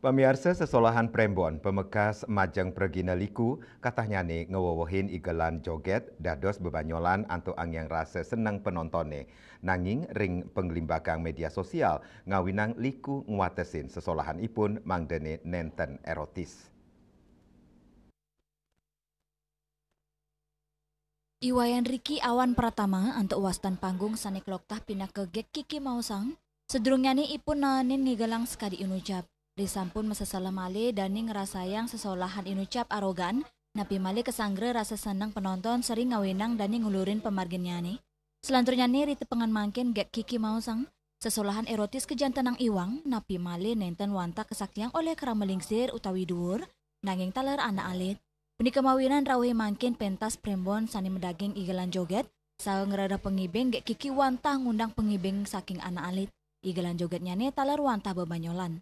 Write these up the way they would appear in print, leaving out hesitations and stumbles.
Pemirsa sesolahan Prembon, pemekas Majeng Pregina Liku, katanya nih ngewowohin igelan joget, dados bebanyolan antuk yang rasa senang penontonnya. Nanging ring penglimbakang media sosial, ngawinang Liku nguatesin sesolahan ipun mangdene nenten erotis. Iwayan Riki awan pratama antuk wastan panggung sanik loktah pindah ke gek Kiki Mausang. Sedurungnya nih ipun nanin ngigelang sekadi inucap. Disampun masasalah male dani ngerasayang sesolahan inucap arogan. Napi male kesanggre rasa senang penonton sering ngawinang dani ngulurin pemarginnya nih. Selanjutnya nih rite pengan mangkin gek Kiki Mausang. Sesolahan erotis kejantanang iwang napi male nenten wanta kesaksiang oleh keramelingsir utawi dhuwur nanging taler anak alit. Peni kemawinan rawe mangkin pentas Prembon sani medaging igelan joget. Sa ngerada pengibeng gek Kiki wantah ngundang pengibeng saking anak alit. Igelan jogetnya nih taler wantah bebanyolan.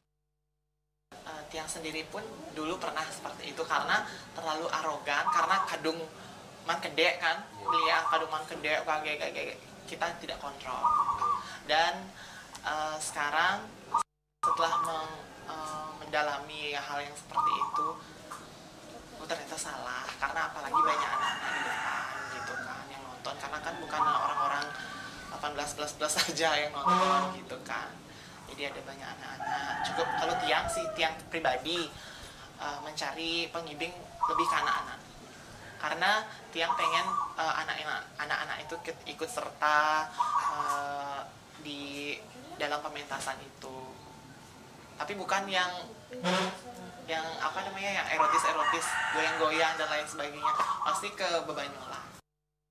Tiang sendiri pun dulu pernah seperti itu karena terlalu arogan, karena kadung man kedek kan, beliau kadung man kedek kage kita tidak kontrol. Dan sekarang setelah mendalami hal yang seperti itu, ternyata salah, karena apalagi banyak anak-anak di depan gitu kan yang nonton, karena kan bukan orang-orang 18+ saja yang nonton gitu kan. Jadi ada banyak anak-anak. Cukup kalau tiang pribadi mencari pengibing lebih ke anak-anak. Karena tiang pengen anak-anak itu ikut serta di dalam pementasan itu. Tapi bukan yang apa namanya, yang erotis, goyang-goyang dan lain sebagainya. Pasti ke bebanyolan.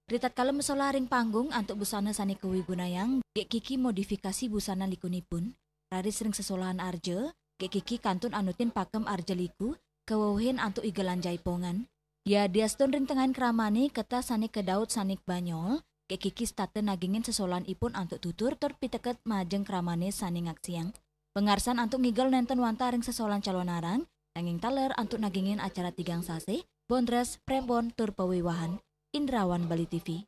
Ritat kalem solaring panggung antuk busana sani kewigunayang, gek Kiki modifikasi busana likunipun. Rari sering sesolahan arje, gek Kiki kantun anutin pakem arje liku, kewohin antuk igelan jaipongan. Ya diaston ring tengahin keramani keta sanik kedaut sanik banyol, gek Kiki staten nagingin sesolahan ipun antuk tutur terpiteket majeng keramane sani ngaksiang. Pengarsan antuk ngigel nenten wanta ring sesolahan calon arang, nanging taler antuk nagingin acara tigang sase, Bondres Prembon tur pewiwahan, Indrawan Bali TV.